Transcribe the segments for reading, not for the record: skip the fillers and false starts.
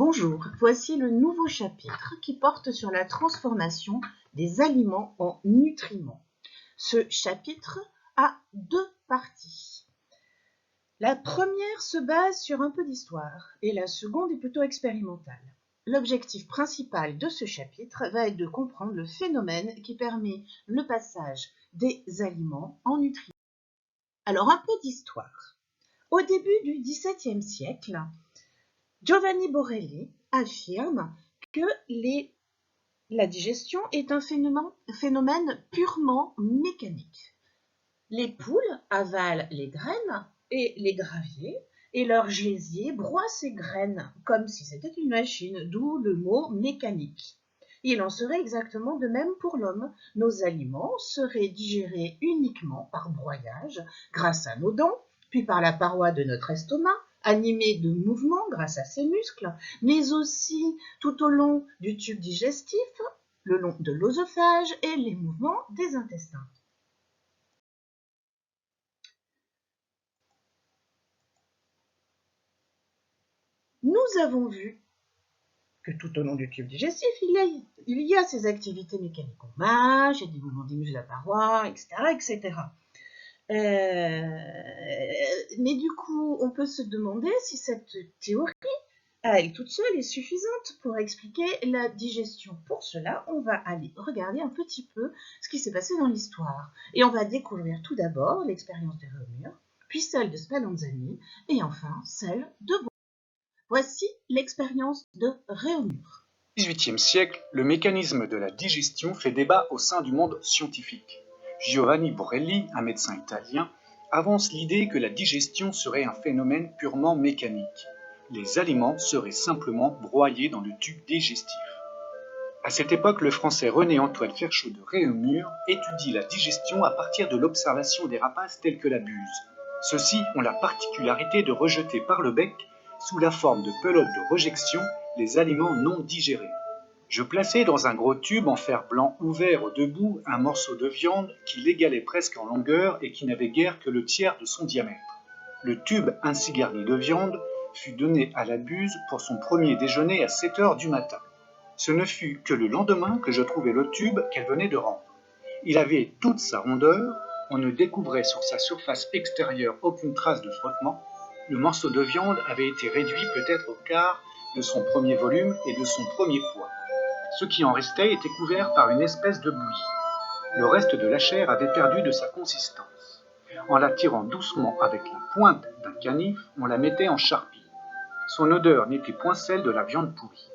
Bonjour, voici le nouveau chapitre qui porte sur la transformation des aliments en nutriments. Ce chapitre a deux parties. La première se base sur un peu d'histoire et la seconde est plutôt expérimentale. L'objectif principal de ce chapitre va être de comprendre le phénomène qui permet le passage des aliments en nutriments. Alors, un peu d'histoire. Au début du XVIIe siècle, Giovanni Borelli affirme que la digestion est un phénomène purement mécanique. Les poules avalent les graines et les graviers, et leur gésier broie ces graines comme si c'était une machine, d'où le mot mécanique. Il en serait exactement de même pour l'homme. Nos aliments seraient digérés uniquement par broyage, grâce à nos dents, puis par la paroi de notre estomac, animé de mouvements grâce à ses muscles, mais aussi tout au long du tube digestif, le long de l'œsophage et les mouvements des intestins. Nous avons vu que tout au long du tube digestif, il y a ces activités mécaniques. On mâche, il y a des mouvements des muscles de la paroi, etc., etc. Mais du coup, on peut se demander si cette théorie, à elle toute seule, est suffisante pour expliquer la digestion. Pour cela, on va aller regarder un petit peu ce qui s'est passé dans l'histoire. Et on va découvrir tout d'abord l'expérience de Réaumur, puis celle de Spallanzani, et enfin celle de Borelli. Voici l'expérience de Réaumur. Au XVIIIe siècle, le mécanisme de la digestion fait débat au sein du monde scientifique. Giovanni Borelli, un médecin italien, avance l'idée que la digestion serait un phénomène purement mécanique. Les aliments seraient simplement broyés dans le tube digestif. À cette époque, le français René-Antoine Ferchaud de Réaumur étudie la digestion à partir de l'observation des rapaces tels que la buse. Ceux-ci ont la particularité de rejeter par le bec, sous la forme de pelotes de rejection, les aliments non digérés. Je plaçai dans un gros tube en fer blanc ouvert au debout un morceau de viande qui l'égalait presque en longueur et qui n'avait guère que le tiers de son diamètre. Le tube ainsi garni de viande fut donné à la buse pour son premier déjeuner à 7 heures du matin. Ce ne fut que le lendemain que je trouvai le tube qu'elle venait de rendre. Il avait toute sa rondeur, on ne découvrait sur sa surface extérieure aucune trace de frottement. Le morceau de viande avait été réduit peut-être au quart de son premier volume et de son premier poids. Ce qui en restait était couvert par une espèce de bouillie. Le reste de la chair avait perdu de sa consistance. En la tirant doucement avec la pointe d'un canif, on la mettait en charpie. Son odeur n'était point celle de la viande pourrie.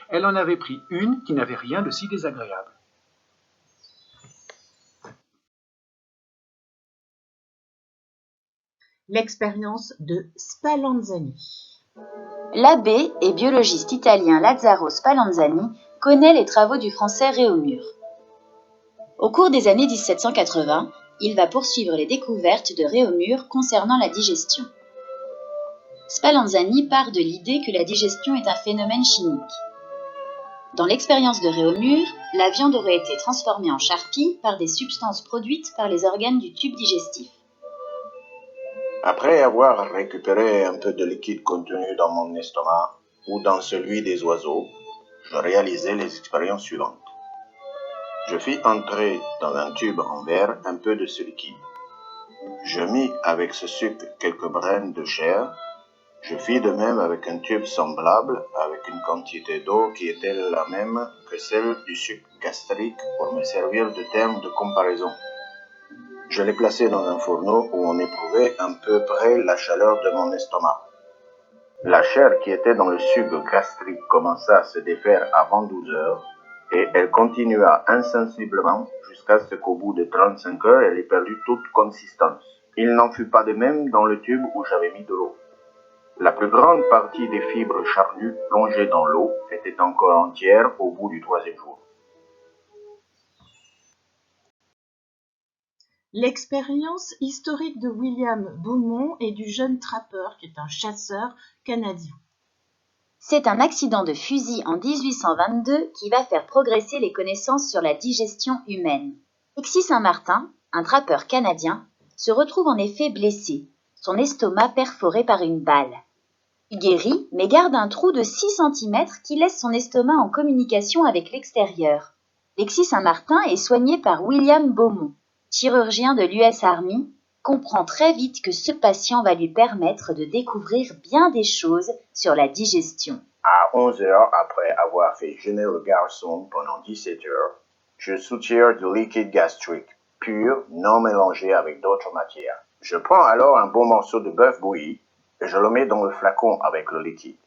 Elle en avait pris une qui n'avait rien de si désagréable. L'expérience de Spallanzani. L'abbé et biologiste italien Lazzaro Spallanzani connaît les travaux du français Réaumur. Au cours des années 1780, il va poursuivre les découvertes de Réaumur concernant la digestion. Spallanzani part de l'idée que la digestion est un phénomène chimique. Dans l'expérience de Réaumur, la viande aurait été transformée en charpie par des substances produites par les organes du tube digestif. Après avoir récupéré un peu de liquide contenu dans mon estomac ou dans celui des oiseaux, je réalisai les expériences suivantes. Je fis entrer dans un tube en verre un peu de ce liquide. Je mis avec ce sucre quelques brins de chair. Je fis de même avec un tube semblable avec une quantité d'eau qui était la même que celle du sucre gastrique pour me servir de terme de comparaison. Je les plaçai dans un fourneau où on éprouvait à peu près la chaleur de mon estomac. La chair qui était dans le sucre gastrique commença à se défaire avant 12 heures et elle continua insensiblement jusqu'à ce qu'au bout de 35 heures, elle ait perdu toute consistance. Il n'en fut pas de même dans le tube où j'avais mis de l'eau. La plus grande partie des fibres charnues plongées dans l'eau était encore entière au bout du 3e jour. L'expérience historique de William Beaumont et du jeune trappeur qui est un chasseur canadien. C'est un accident de fusil en 1822 qui va faire progresser les connaissances sur la digestion humaine. Alexis Saint-Martin, un trappeur canadien, se retrouve en effet blessé, son estomac perforé par une balle. Il guérit, mais garde un trou de 6 cm qui laisse son estomac en communication avec l'extérieur. Lexi Saint-Martin est soigné par William Beaumont, chirurgien de l'US Army, comprend très vite que ce patient va lui permettre de découvrir bien des choses sur la digestion. À 11 heures, après avoir fait jeûner le garçon pendant 17 heures, je soutire du liquide gastrique, pur, non mélangé avec d'autres matières. Je prends alors un bon morceau de bœuf bouilli et je le mets dans le flacon avec le liquide.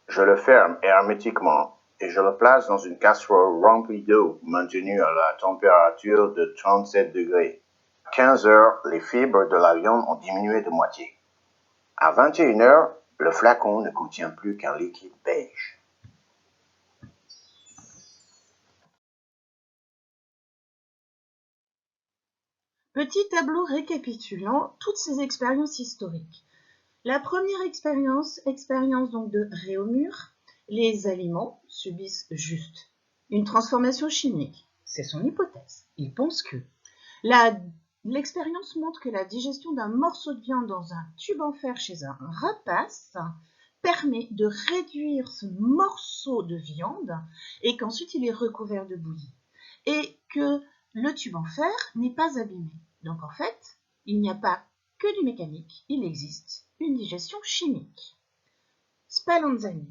Je le ferme hermétiquement et je le place dans une casserole remplie d'eau maintenue à la température de 37 degrés. À 15 heures, les fibres de la viande ont diminué de moitié. À 21 heures, le flacon ne contient plus qu'un liquide beige. Petit tableau récapitulant toutes ces expériences historiques. La première expérience donc de Réaumur, les aliments subissent juste une transformation chimique. C'est son hypothèse. Il pense que l'expérience montre que la digestion d'un morceau de viande dans un tube en fer chez un rapace permet de réduire ce morceau de viande et qu'ensuite il est recouvert de bouillie. Et que le tube en fer n'est pas abîmé. Donc en fait, il n'y a pas que du mécanique, il existe une digestion chimique. Spallanzani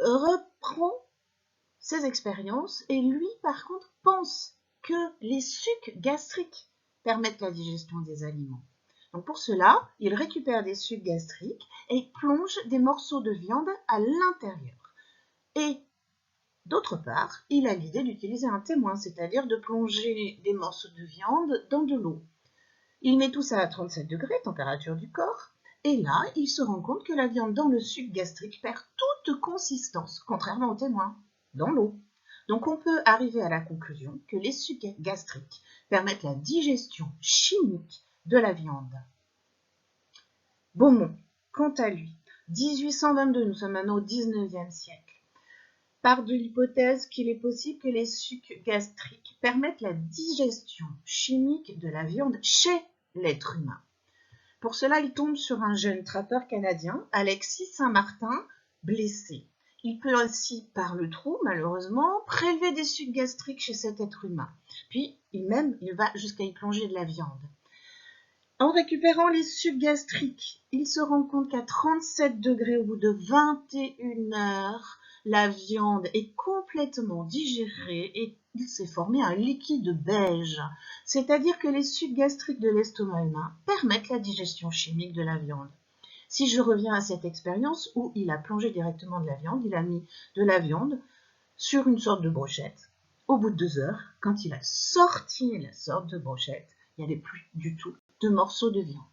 reprend ses expériences et lui, par contre, pense que les sucs gastriques permettent la digestion des aliments. Donc pour cela, il récupère des sucs gastriques et plonge des morceaux de viande à l'intérieur. Et d'autre part, il a l'idée d'utiliser un témoin, c'est-à-dire de plonger des morceaux de viande dans de l'eau. Il met tout ça à 37 degrés, température du corps, et là, il se rend compte que la viande dans le suc gastrique perd toute consistance, contrairement au témoin, dans l'eau. Donc on peut arriver à la conclusion que les sucs gastriques permettent la digestion chimique de la viande. Beaumont, quant à lui, 1822, nous sommes maintenant au 19e siècle, part de l'hypothèse qu'il est possible que les sucs gastriques permettent la digestion chimique de la viande chez l'être humain. Pour cela, il tombe sur un jeune trappeur canadien, Alexis Saint-Martin, blessé. Il peut ainsi, par le trou, malheureusement, prélever des sucs gastriques chez cet être humain. Puis, il va jusqu'à y plonger de la viande. En récupérant les sucs gastriques, il se rend compte qu'à 37 degrés, au bout de 21 heures, la viande est complètement digérée et il s'est formé un liquide beige. C'est-à-dire que les sucs gastriques de l'estomac humain permettent la digestion chimique de la viande. Si je reviens à cette expérience où il a plongé directement de la viande, il a mis de la viande sur une sorte de brochette. Au bout de 2 heures, quand il a sorti la sorte de brochette, il n'y avait plus du tout de morceaux de viande.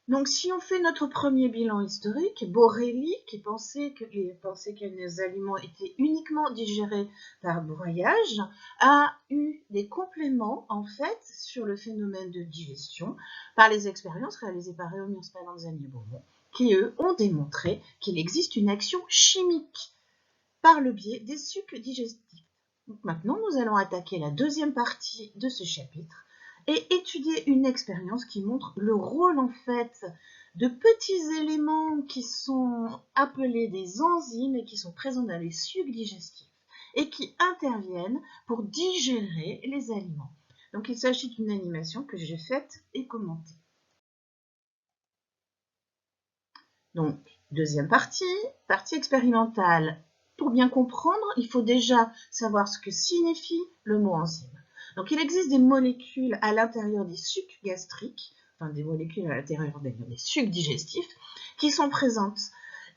Donc si on fait notre premier bilan historique, Borelli, qui pensait que les aliments étaient uniquement digérés par broyage, a eu des compléments en fait sur le phénomène de digestion par les expériences réalisées par Réaumur, Spallanzani et Beaumont, qui eux ont démontré qu'il existe une action chimique par le biais des sucs digestifs. Donc maintenant, nous allons attaquer la deuxième partie de ce chapitre et étudier une expérience qui montre le rôle en fait de petits éléments qui sont appelés des enzymes et qui sont présents dans les sucs digestifs et qui interviennent pour digérer les aliments. Donc il s'agit d'une animation que j'ai faite et commentée. Donc deuxième partie expérimentale. Pour bien comprendre, il faut déjà savoir ce que signifie le mot enzyme. Donc, il existe des molécules à l'intérieur des sucs gastriques, enfin des molécules à l'intérieur des sucs digestifs, qui sont présentes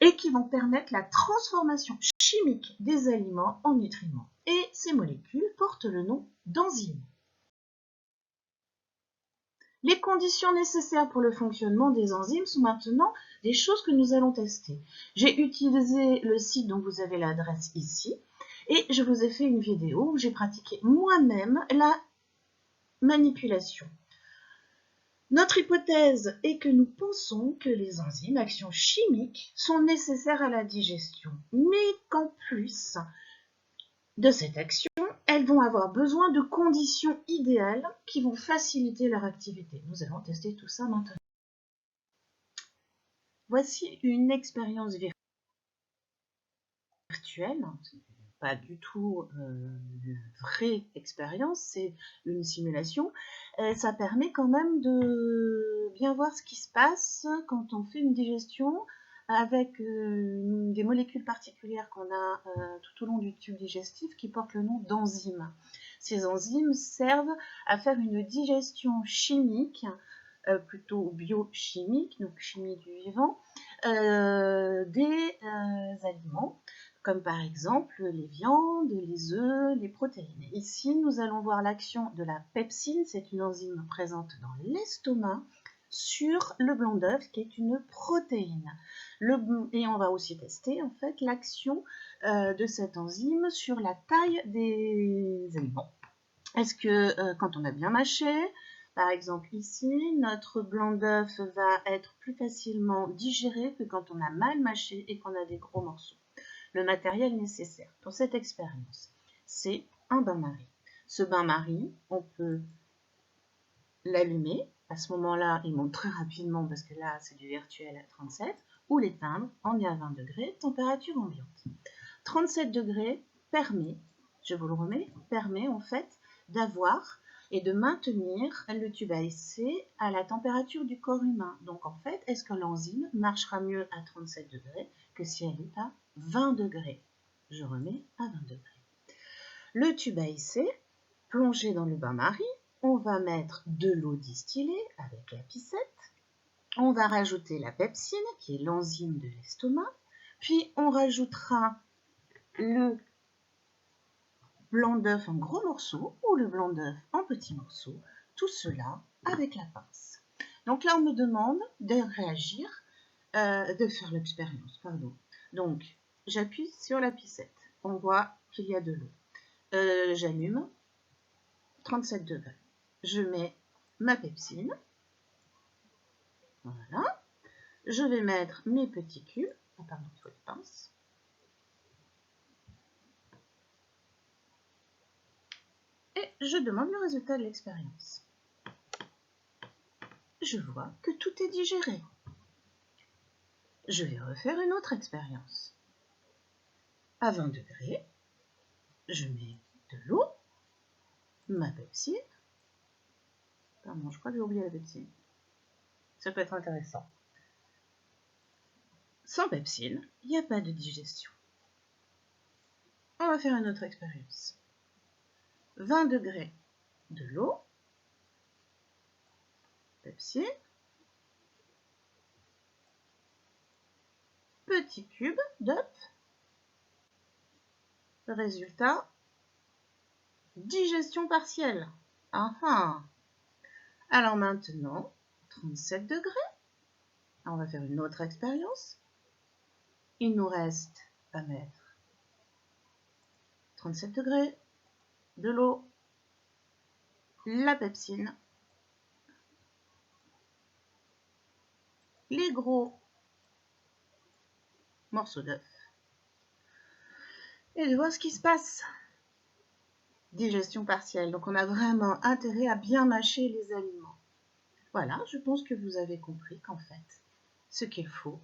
et qui vont permettre la transformation chimique des aliments en nutriments. Et ces molécules portent le nom d'enzymes. Les conditions nécessaires pour le fonctionnement des enzymes sont maintenant des choses que nous allons tester. J'ai utilisé le site dont vous avez l'adresse ici et je vous ai fait une vidéo où j'ai pratiqué moi-même la manipulation. Notre hypothèse est que nous pensons que les enzymes, actions chimiques, sont nécessaires à la digestion, mais qu'en plus de cette action, elles vont avoir besoin de conditions idéales qui vont faciliter leur activité. Nous allons tester tout ça maintenant. Voici une expérience virtuelle. Pas du tout une vraie expérience, c'est une simulation. Ça permet quand même de bien voir ce qui se passe quand on fait une digestion avec des molécules particulières qu'on a tout au long du tube digestif qui portent le nom d'enzymes. Ces enzymes servent à faire une digestion chimique, plutôt biochimique, donc chimie du vivant, des aliments, comme par exemple les viandes, les œufs, les protéines. Ici, nous allons voir l'action de la pepsine, c'est une enzyme présente dans l'estomac, sur le blanc d'œuf, qui est une protéine. Et on va aussi tester en fait l'action de cette enzyme sur la taille des aliments. Est-ce que quand on a bien mâché, par exemple ici, notre blanc d'œuf va être plus facilement digéré que quand on a mal mâché et qu'on a des gros morceaux? Le matériel nécessaire pour cette expérience, c'est un bain-marie. Ce bain-marie, on peut l'allumer. À ce moment-là, il monte très rapidement parce que là, c'est du virtuel à 37, ou l'éteindre, on est à 20 degrés, température ambiante. 37 degrés permet, je vous le remets, permet en fait d'avoir et de maintenir le tube à essai à la température du corps humain. Donc en fait, est-ce que l'enzyme marchera mieux à 37 degrés que si elle est à 20 degrés? Je remets à 20 degrés. Le tube à essai, plongé dans le bain-marie, on va mettre de l'eau distillée avec la piscette. On va rajouter la pepsine, qui est l'enzyme de l'estomac. Puis on rajoutera le blanc d'œuf en gros morceaux ou le blanc d'œuf en petits morceaux, tout cela avec la pince. Donc là, on me demande de réagir, de faire l'expérience, pardon. Donc, j'appuie sur la piscette. On voit qu'il y a de l'eau. J'allume, 37 degrés. Je mets ma pepsine. Voilà. Je vais mettre mes petits cubes. Ah, pardon, il faut les pinces. Et je demande le résultat de l'expérience. Je vois que tout est digéré. Je vais refaire une autre expérience. À 20 degrés, je mets de l'eau, ma pepsine. Pardon, je crois que j'ai oublié la pepsine. Ça peut être intéressant. Sans pepsine, il n'y a pas de digestion. On va faire une autre expérience. 20 degrés, de l'eau, pepsine, petit cube d'œuf. Résultat, digestion partielle. Alors maintenant, 37 degrés. On va faire une autre expérience. Il nous reste à mettre 37 degrés, de l'eau, la pepsine, les gros morceaux d'œuf et de voir ce qui se passe. Digestion partielle, donc on a vraiment intérêt à bien mâcher les aliments. Voilà, je pense que vous avez compris qu'en fait, ce qu'il faut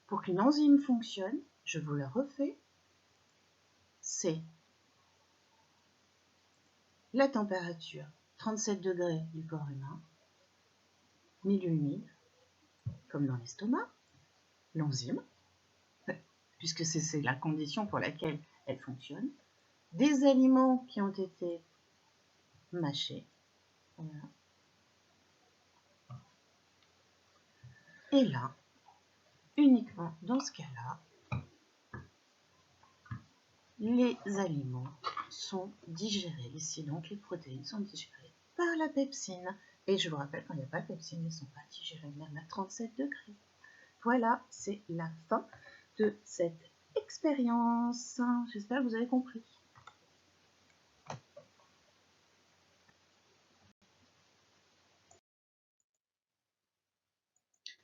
pour qu'une enzyme fonctionne, je vous le refais, c'est la température 37 degrés du corps humain, milieu humide, comme dans l'estomac, l'enzyme, puisque c'est la condition pour laquelle elle fonctionne, des aliments qui ont été mâchés, voilà. Et là, uniquement dans ce cas-là, les aliments sont digérés. Ici donc, les protéines sont digérées par la pepsine. Et je vous rappelle, quand il n'y a pas de pepsine, elles ne sont pas digérées même à 37 degrés. Voilà, c'est la fin de cette expérience. J'espère que vous avez compris.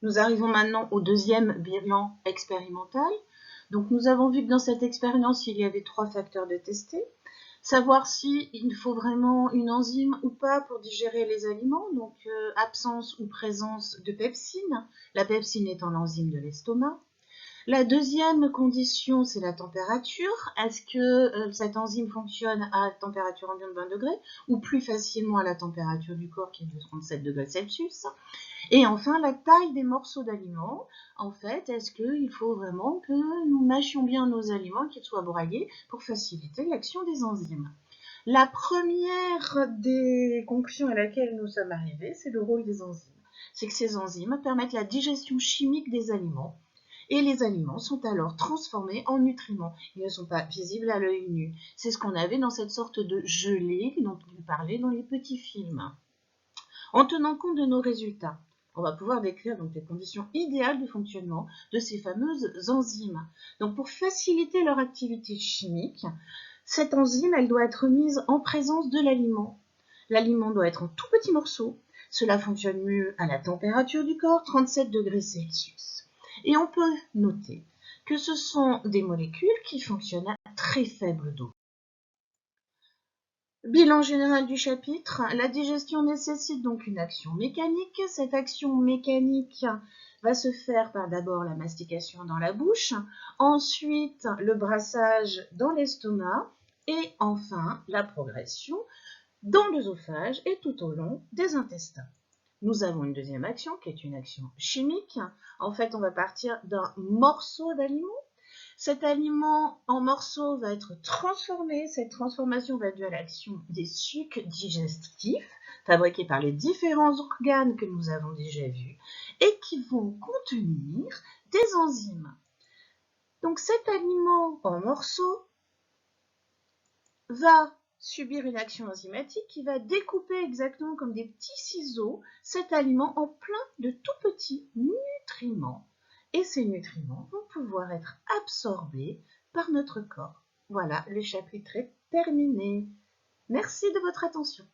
Nous arrivons maintenant au deuxième bilan expérimental. Donc nous avons vu que dans cette expérience, il y avait 3 facteurs de tester. Savoir si il faut vraiment une enzyme ou pas pour digérer les aliments, donc absence ou présence de pepsine, la pepsine étant l'enzyme de l'estomac. La deuxième condition, c'est la température. Est-ce que cette enzyme fonctionne à température ambiante de 20 degrés ou plus facilement à la température du corps qui est de 37 degrés Celsius? Et enfin, la taille des morceaux d'aliments. En fait, est-ce qu'il faut vraiment que nous mâchions bien nos aliments, qu'ils soient broyés pour faciliter l'action des enzymes? La première des conclusions à laquelle nous sommes arrivés, c'est le rôle des enzymes. C'est que ces enzymes permettent la digestion chimique des aliments et les aliments sont alors transformés en nutriments. Ils ne sont pas visibles à l'œil nu. C'est ce qu'on avait dans cette sorte de gelée dont on parlait dans les petits films. En tenant compte de nos résultats, on va pouvoir décrire donc les conditions idéales de fonctionnement de ces fameuses enzymes. Donc pour faciliter leur activité chimique, cette enzyme, elle doit être mise en présence de l'aliment. L'aliment doit être en tout petits morceaux. Cela fonctionne mieux à la température du corps, 37 degrés Celsius. Et on peut noter que ce sont des molécules qui fonctionnent à très faible dose. Bilan général du chapitre, la digestion nécessite donc une action mécanique. Cette action mécanique va se faire par d'abord la mastication dans la bouche, ensuite le brassage dans l'estomac et enfin la progression dans l'œsophage et tout au long des intestins. Nous avons une deuxième action qui est une action chimique. En fait, on va partir d'un morceau d'aliment. Cet aliment en morceaux va être transformé. Cette transformation va être due à l'action des sucs digestifs fabriqués par les différents organes que nous avons déjà vus et qui vont contenir des enzymes. Donc cet aliment en morceaux va subir une action enzymatique qui va découper exactement comme des petits ciseaux cet aliment en plein de tout petits nutriments. Et ces nutriments vont pouvoir être absorbés par notre corps. Voilà, le chapitre est terminé. Merci de votre attention.